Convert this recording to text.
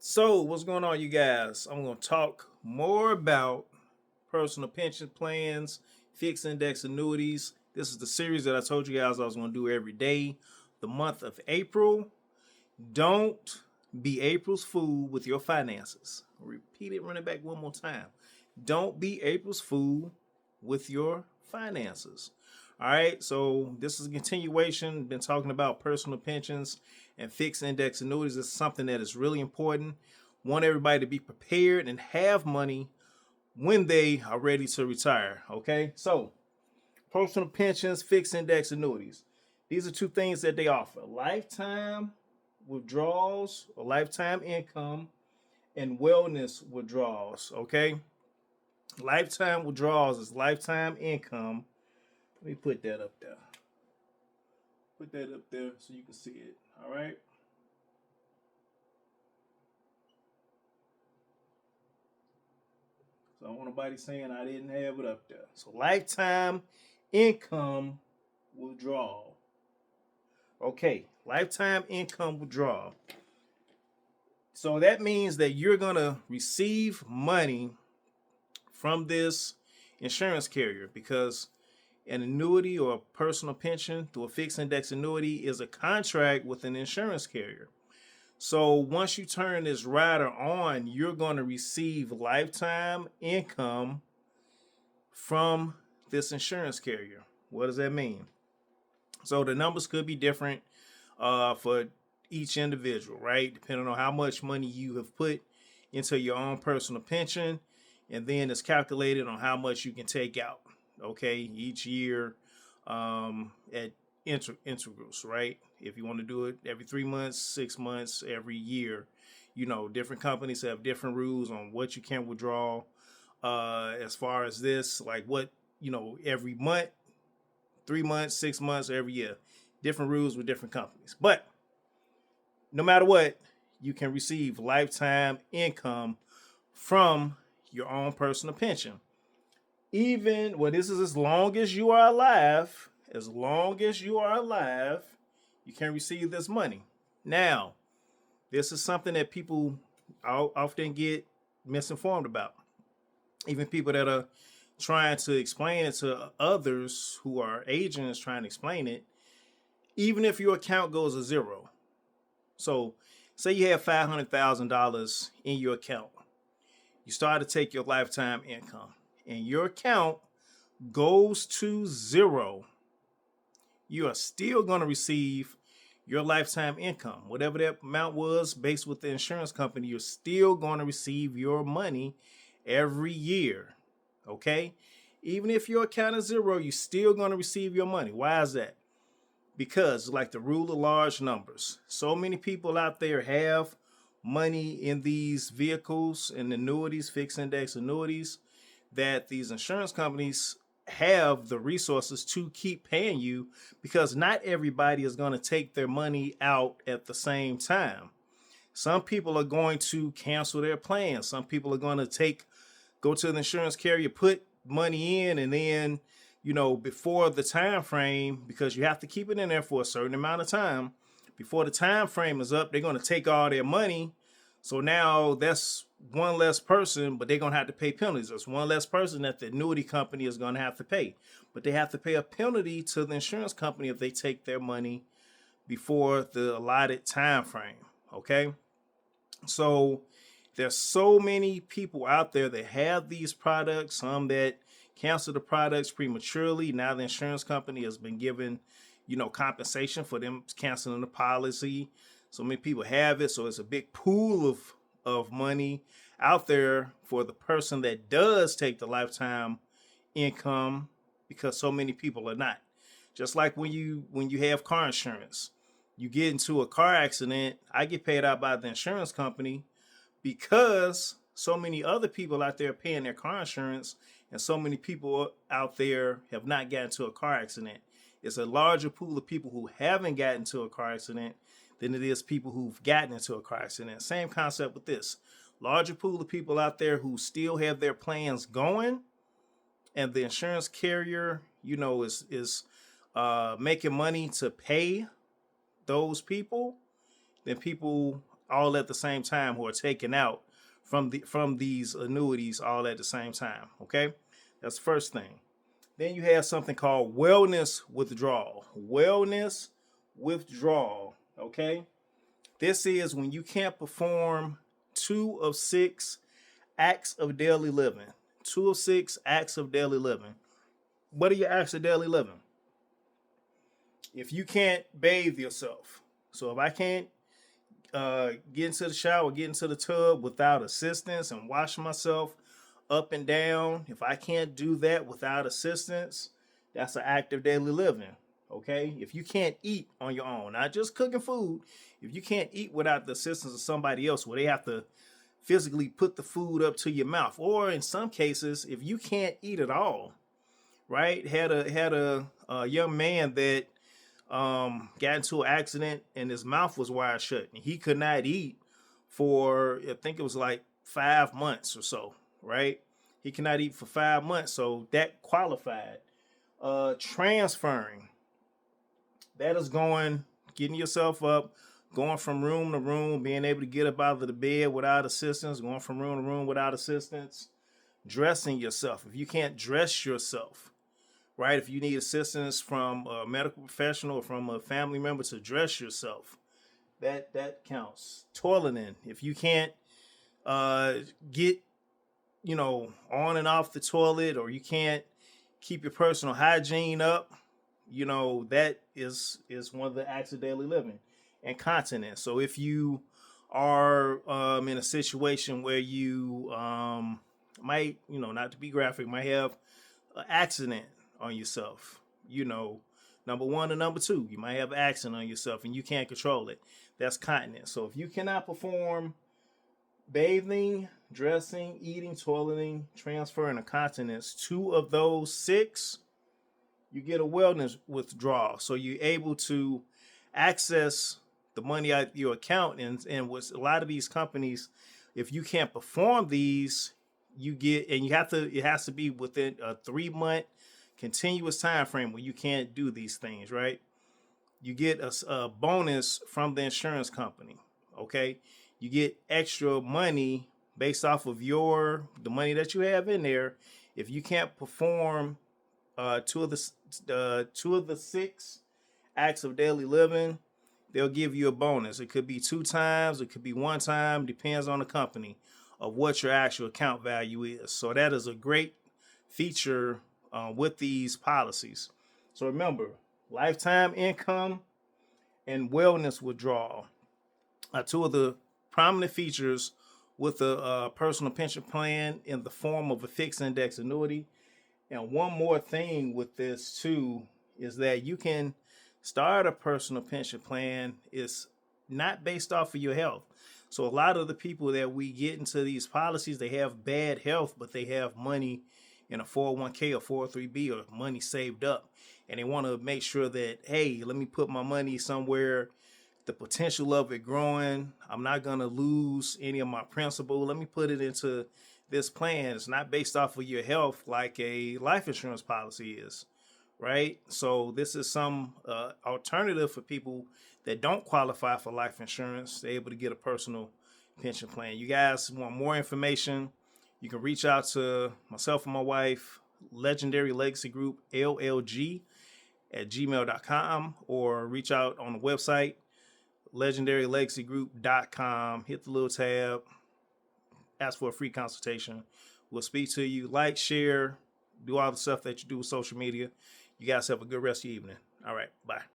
So, what's going on, you guys? I'm going to talk more about personal pension plans, fixed index annuities. This is the series that I told you guys I was going to do every day. The month of April. Don't be April's fool with your finances. Repeat it, run it back one more time. Don't be April's fool with your finances. All right, so this is a continuation. Been talking about personal pensions and fixed index annuities. This is something that is really important. Want everybody to be prepared and have money when they are ready to retire. Okay, so personal pensions, fixed index annuities. These are two things that they offer: lifetime withdrawals or lifetime income and wellness withdrawals. Okay, lifetime withdrawals is lifetime income. Let me put that up there. Put that up there so you can see it. All right. So I don't want nobody saying I didn't have it up there. So lifetime income withdrawal. Okay, lifetime income withdrawal. So that means that you're going to receive money from this insurance carrier, because an annuity or a personal pension through a fixed index annuity is a contract with an insurance carrier. So once you turn this rider on, you're going to receive lifetime income from this insurance carrier. What does that mean? So the numbers could be different for each individual, right? Depending on how much money you have put into your own personal pension, and then it's calculated on how much you can take out, okay, each year at integrals, right? If you want to do it every 3 months, 6 months, every year, different companies have different rules on what you can withdraw. As far as this, like what, every month, 3 months, 6 months, every year, different rules with different companies. But no matter what, you can receive lifetime income from your own personal pension. Even, well, this is as long as you are alive. As long as you are alive, you can receive this money. Now, this is something that people often get misinformed about. Even people that are trying to explain it to others who are agents trying to explain it. Even if your account goes to zero. So say you have $500,000 in your account. You start to take your lifetime income and your account goes to zero. You are still going to receive your lifetime income. Whatever that amount was based with the insurance company, you're still going to receive your money every year. Okay? Even if your account is zero, you're still going to receive your money. Why is that? Because like the rule of large numbers. So many people out there have money in these vehicles and annuities, fixed index annuities, that these insurance companies have the resources to keep paying you, because not everybody is going to take their money out at the same time. Some people are going to cancel their plans. Some people are going to go to the insurance carrier, put money in, and then before the time frame, because you have to keep it in there for a certain amount of time, before the time frame is up, they're going to take all their money. So now that's one less person, but they're going to have to pay penalties. That's one less person that the annuity company is going to have to pay. But they have to pay a penalty to the insurance company if they take their money before the allotted time frame. Okay? So there's so many people out there that have these products, some that cancel the products prematurely. Now the insurance company has been given, compensation for them canceling the policy. So many people have it. So it's a big pool of money out there for the person that does take the lifetime income, because so many people are not. Just like when you have car insurance, you get into a car accident, I get paid out by the insurance company because so many other people out there paying their car insurance, and so many people out there have not gotten into a car accident. It's a larger pool of people who haven't gotten into a car accident than it is people who've gotten into a car accident. Same concept with this. Larger pool of people out there who still have their plans going, and the insurance carrier, is making money to pay those people, than people all at the same time, who are taken out from these annuities all at the same time. Okay, that's the first thing. Then you have something called wellness withdrawal. Wellness withdrawal. Okay, this is when you can't perform 2 of 6 acts of daily living. 2 of 6 acts of daily living. What are your acts of daily living? If you can't bathe yourself, so if I can't get into the shower, get into the tub without assistance and wash myself up and down, if I can't do that without assistance, that's an act of daily living. Okay, if you can't eat on your own, not just cooking food, if you can't eat without the assistance of somebody else, where they have to physically put the food up to your mouth, or in some cases, if you can't eat at all, right? Had a young man that got into an accident and his mouth was wired shut and he could not eat for, I think it was like 5 months or so, right? He could not eat for 5 months, so that qualified. Transferring, that is getting yourself up, going from room to room, being able to get up out of the bed without assistance, going from room to room without assistance. Dressing yourself, if you can't dress yourself, right? If you need assistance from a medical professional or from a family member to dress yourself, that counts. Toileting, if you can't get on and off the toilet, or you can't keep your personal hygiene up, that is one of the acts of daily living. And continence, so if you are in a situation where you might, not to be graphic, might have an accident on yourself, number one and number two, you might have an accident on yourself and you can't control it. That's continence. So if you cannot perform bathing, dressing, eating, toileting, transferring, or continence, 2 of those 6, you get a wellness withdrawal. So you're able to access the money out of your account, and with a lot of these companies, if you can't perform these, it has to be within a 3-month continuous time frame where you can't do these things, right? You get a bonus from the insurance company. Okay, you get extra money based off of the money that you have in there. If you can't perform 2 of the 6 acts of daily living, they'll give you a bonus. It could be 2 times, it could be 1 time, depends on the company of what your actual account value is. So that is a great feature with these policies. So remember, lifetime income and wellness withdrawal are 2 of the prominent features with a personal pension plan in the form of a fixed index annuity. And one more thing with this too is that you can start a personal pension plan is not based off of your health. So a lot of the people that we get into these policies, they have bad health, but they have money in a 401k or 403b or money saved up. And they want to make sure that, hey, let me put my money somewhere, the potential of it growing. I'm not going to lose any of my principal. Let me put it into this plan. It's not based off of your health like a life insurance policy is, right? So this is some alternative for people that don't qualify for life insurance. They're able to get a personal pension plan. You guys want more information, you can reach out to myself and my wife, Legendary Legacy Group, LLG, at gmail.com, or reach out on the website, legendarylegacygroup.com. Hit the little tab, ask for a free consultation. We'll speak to you. Like, share, do all the stuff that you do with social media. You guys have a good rest of your evening. All right, bye.